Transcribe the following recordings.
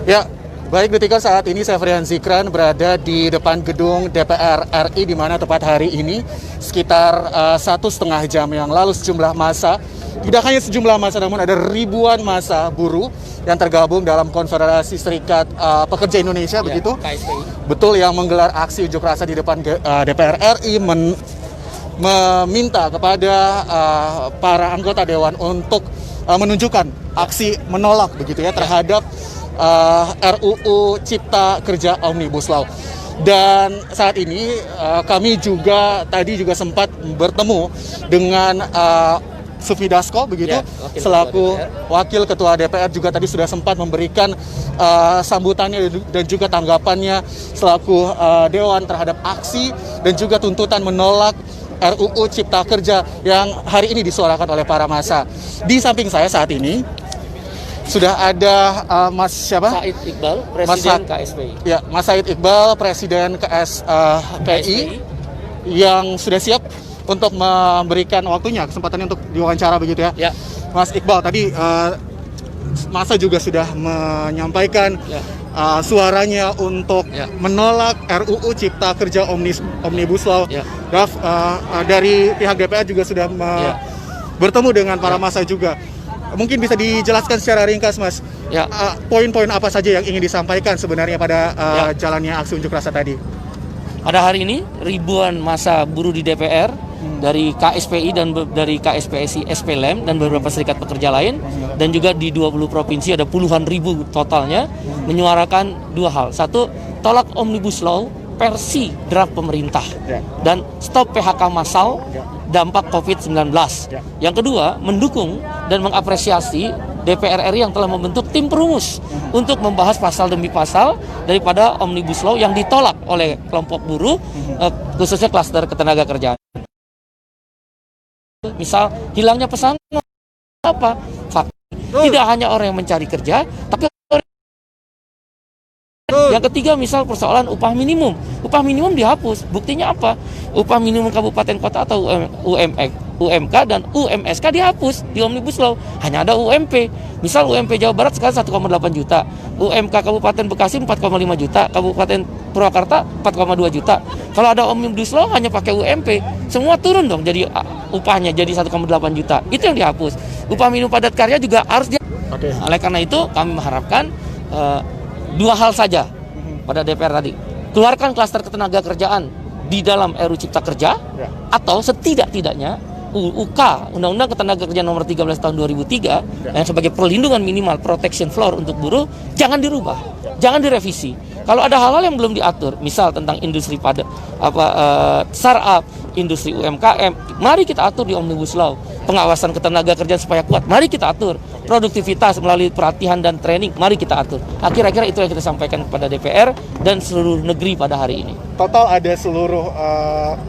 Ya, baik Detikers, saat ini saya Frihan Zikran berada di depan gedung DPR RI, di mana tepat hari ini sekitar 1,5 jam yang lalu sejumlah massa, tidak hanya sejumlah massa namun ada ribuan massa buruh yang tergabung dalam Konfederasi Serikat Pekerja Indonesia, ya, begitu? KSPI. Betul, yang menggelar aksi unjuk rasa di depan DPR RI meminta kepada para anggota dewan untuk menunjukkan aksi menolak begitu ya terhadap RUU Cipta Kerja Omnibus Law. Dan saat ini kami juga tadi sempat bertemu dengan Sufmi Dasko begitu, ya, selaku Wakil Ketua DPR, juga tadi sudah sempat memberikan sambutannya dan juga tanggapannya selaku Dewan terhadap aksi dan juga tuntutan menolak RUU Cipta Kerja yang hari ini disuarakan oleh para massa. Di samping saya saat ini sudah ada Mas siapa? Said Iqbal, Presiden KSPI. Ya, Mas Said Iqbal, Presiden KSPI, yang sudah siap untuk memberikan waktunya, kesempatannya untuk diwawancara begitu ya. Ya. Mas Iqbal, tadi massa juga sudah menyampaikan suaranya untuk menolak RUU Cipta Kerja Omnibus Law. Ya. Dari pihak DPR juga sudah bertemu dengan para massa juga. Mungkin bisa dijelaskan secara ringkas, Mas, poin-poin apa saja yang ingin disampaikan sebenarnya pada jalannya aksi unjuk rasa tadi? Pada hari ini ribuan massa buruh di DPR dari KSPI dan dari KSPSI, SPLM dan beberapa serikat pekerja lain, dan juga di 20 provinsi ada puluhan ribu totalnya, menyuarakan dua hal. Satu, tolak Omnibus Law versi draft pemerintah, dan stop PHK massal dampak COVID-19. Yang kedua, mendukung dan mengapresiasi DPR RI yang telah membentuk tim perumus untuk membahas pasal demi pasal daripada Omnibus Law yang ditolak oleh kelompok buruh, khususnya klaster ketenaga kerjaan. Misal, hilangnya pesangon apa? Tidak hanya orang yang mencari kerja, tapi yang ketiga, misal persoalan upah minimum. Upah minimum dihapus. Buktinya apa? Upah minimum kabupaten kota atau UMK dan UMSK dihapus di Omnibus Law. Hanya ada UMP. Misal UMP Jawa Barat sekarang 1,8 juta. UMK Kabupaten Bekasi 4,5 juta. Kabupaten Purwakarta 4,2 juta. Kalau ada Omnibus Law hanya pakai UMP. Semua turun dong jadi upahnya jadi 1,8 juta. Itu yang dihapus. Upah minimum padat karya juga harus Oleh karena itu kami mengharapkan dua hal saja pada DPR tadi. Keluarkan klaster ketenaga kerjaan di dalam RUU Cipta Kerja, atau setidak-tidaknya UK, Undang-Undang Ketenaga Kerjaan Nomor 13 Tahun 2003 yang sebagai perlindungan minimal protection floor untuk buruh, jangan dirubah, jangan direvisi. Kalau ada hal-hal yang belum diatur, misal tentang industri startup, industri UMKM, mari kita atur di Omnibus Law. Pengawasan ketenaga kerjaan supaya kuat, mari kita atur. Produktivitas melalui pelatihan dan training, mari kita atur. Kira-kira itu yang kita sampaikan kepada DPR dan seluruh negeri pada hari ini. Total ada seluruh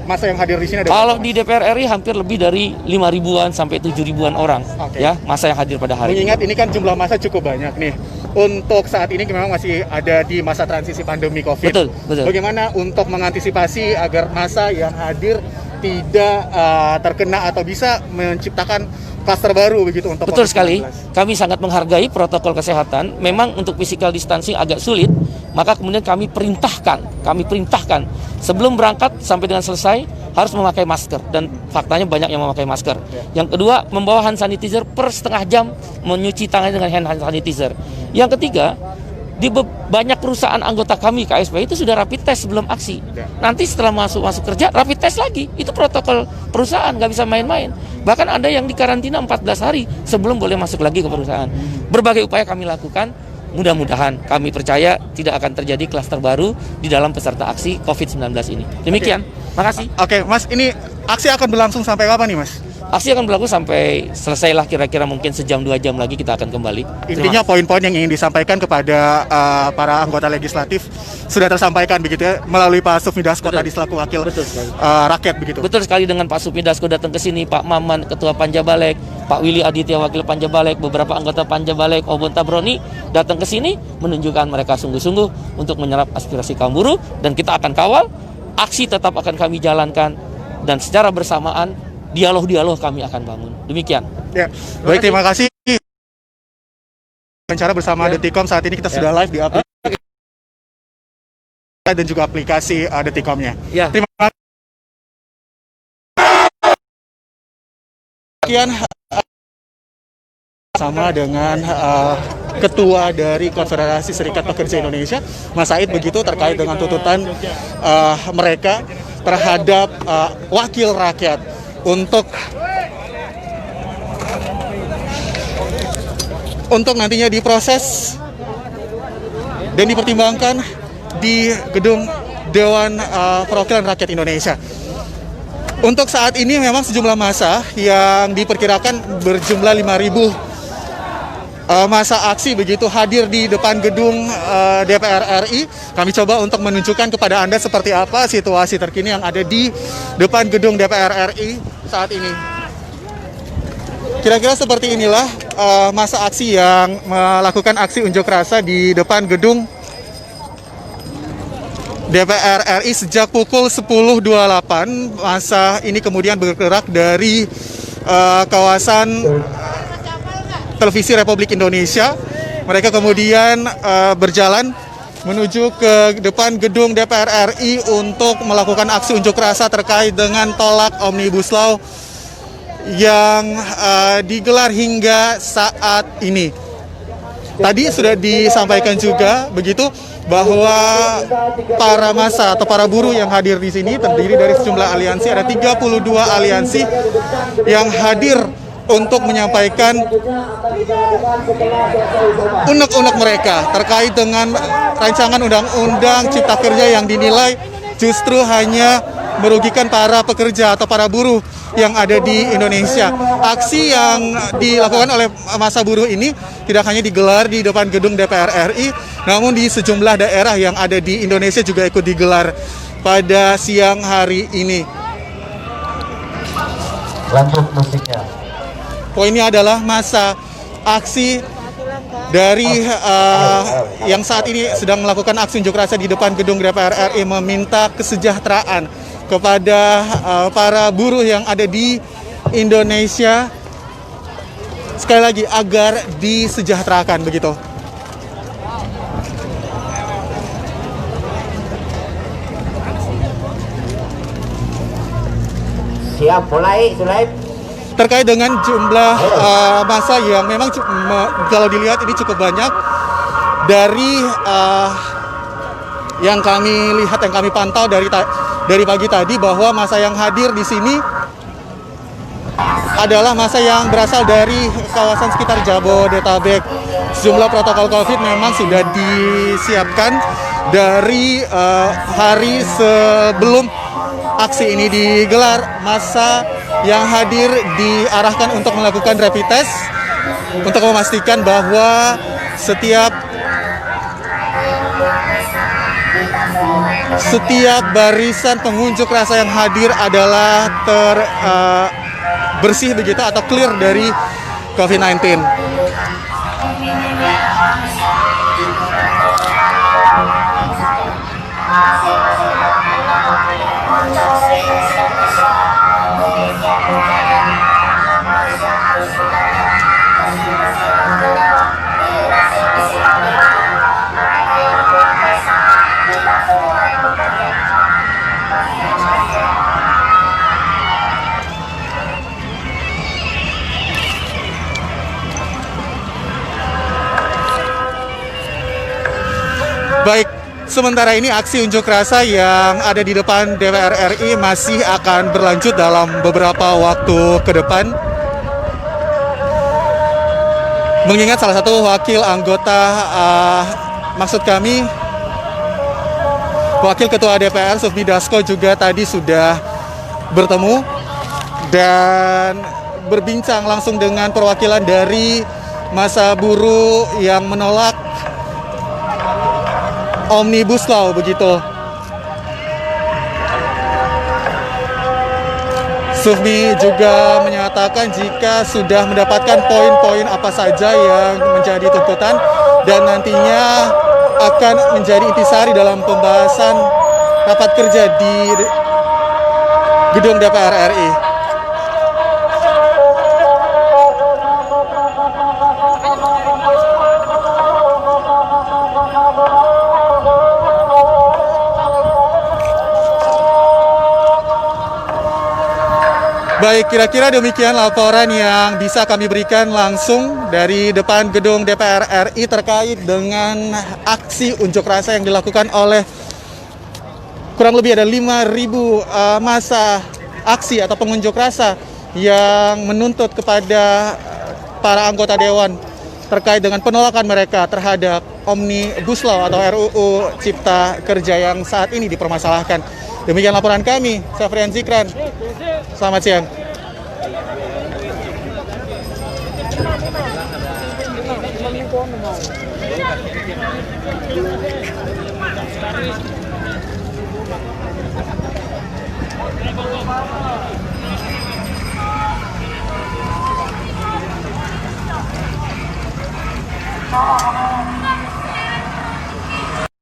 massa yang hadir di sini ada. Kalau di DPR RI hampir lebih dari 5 ribuan sampai 7 ribuan orang, ya, massa yang hadir pada hari Mengingat ini kan jumlah massa cukup banyak nih. Untuk saat ini memang masih ada di masa transisi pandemi COVID. Betul. Bagaimana untuk mengantisipasi agar massa yang hadir tidak terkena atau bisa menciptakan klaster baru begitu untuk Betul COVID-19. sekali. Kami sangat menghargai protokol kesehatan. Memang untuk physical distancing agak sulit, maka kemudian kami perintahkan sebelum berangkat sampai dengan selesai harus memakai masker, dan faktanya banyak yang memakai masker. Yang kedua, membawa hand sanitizer per setengah jam, mencuci tangan dengan hand sanitizer. Yang ketiga, di banyak perusahaan anggota kami KSPI itu sudah rapid test sebelum aksi. Nanti setelah masuk kerja rapid test lagi. Itu protokol perusahaan, nggak bisa main-main. Bahkan ada yang dikarantina 14 hari sebelum boleh masuk lagi ke perusahaan. Berbagai upaya kami lakukan. Mudah-mudahan kami percaya tidak akan terjadi klaster baru di dalam peserta aksi COVID-19 ini. Demikian. Makasih. Oke, Mas, ini aksi akan berlangsung sampai kapan nih, Mas? Aksi akan berlaku sampai selesailah, kira-kira mungkin sejam 2 jam lagi kita akan kembali. Intinya poin-poin yang ingin disampaikan kepada para anggota legislatif sudah tersampaikan begitu ya melalui Pak Sufmi Dasko tadi selaku wakil rakyat begitu. Betul sekali, dengan Pak Sufmi Dasko datang ke sini, Pak Maman Ketua Panjabalek, Pak Willy Aditya Wakil Panjabalek, beberapa anggota Panjabalek, Obon Tabroni datang ke sini menunjukkan mereka sungguh-sungguh untuk menyerap aspirasi kaum buruh, dan kita akan kawal. Aksi tetap akan kami jalankan, dan secara bersamaan dialog kami akan bangun. Demikian. Ya, baik, terima kasih. Wawancara bersama Detikcom. Saat ini kita sudah live di aplikasi dan juga aplikasi Detikcomnya. Ya. Terima kasih. Sekian sama dengan Ketua dari Konfederasi Serikat Pekerja Indonesia, Mas Said, begitu terkait dengan tuntutan mereka terhadap wakil rakyat untuk nantinya diproses dan dipertimbangkan di gedung Dewan Perwakilan Rakyat Indonesia. Untuk saat ini memang sejumlah massa yang diperkirakan berjumlah 5.000 massa aksi begitu hadir di depan gedung DPR RI. Kami coba untuk menunjukkan kepada Anda seperti apa situasi terkini yang ada di depan gedung DPR RI saat ini. Kira-kira seperti inilah massa aksi yang melakukan aksi unjuk rasa di depan gedung DPR RI sejak pukul 10.28. Massa ini kemudian bergerak dari kawasan Televisi Republik Indonesia. Mereka kemudian berjalan menuju ke depan gedung DPR RI untuk melakukan aksi unjuk rasa terkait dengan tolak Omnibus Law yang digelar hingga saat ini. Tadi sudah disampaikan juga begitu bahwa para massa atau para buruh yang hadir di sini terdiri dari sejumlah aliansi, ada 32 aliansi yang hadir untuk menyampaikan unek-unek mereka terkait dengan rancangan undang-undang Cipta Kerja yang dinilai justru hanya merugikan para pekerja atau para buruh yang ada di Indonesia. Aksi yang dilakukan oleh massa buruh ini tidak hanya digelar di depan gedung DPR RI, namun di sejumlah daerah yang ada di Indonesia juga ikut digelar pada siang hari ini. Lanjut musiknya. Poinnya adalah masa aksi dari yang saat ini sedang melakukan aksi unjuk rasa di depan gedung DPR RI meminta kesejahteraan kepada para buruh yang ada di Indonesia, sekali lagi agar disejahterakan begitu. Siap, mulai, Sulaim. Terkait dengan jumlah massa yang memang kalau dilihat ini cukup banyak dari yang kami lihat, yang kami pantau dari pagi tadi, bahwa massa yang hadir di sini adalah massa yang berasal dari kawasan sekitar Jabodetabek. Sejumlah protokol COVID memang sudah disiapkan dari hari sebelum aksi ini digelar. Massa yang hadir diarahkan untuk melakukan rapid test untuk memastikan bahwa setiap barisan pengunjuk rasa yang hadir adalah bersih begitu atau clear dari COVID-19. Baik, sementara ini aksi unjuk rasa yang ada di depan DPR RI masih akan berlanjut dalam beberapa waktu ke depan. Mengingat salah satu wakil anggota, maksud kami Wakil Ketua DPR Sufmi Dasko juga tadi sudah bertemu dan berbincang langsung dengan perwakilan dari massa buruh yang menolak Omnibus Law begitu. Sufmi juga menyatakan jika sudah mendapatkan poin-poin apa saja yang menjadi tuntutan dan nantinya akan menjadi intisari dalam pembahasan rapat kerja di gedung DPR RI. Baik, kira-kira demikian laporan yang bisa kami berikan langsung dari depan gedung DPR RI terkait dengan aksi unjuk rasa yang dilakukan oleh kurang lebih ada 5.000 massa aksi atau pengunjuk rasa yang menuntut kepada para anggota dewan terkait dengan penolakan mereka terhadap Omnibus Law atau RUU Cipta Kerja yang saat ini dipermasalahkan. Demikian laporan kami, Safrian Zikran. Selamat siang. Oh,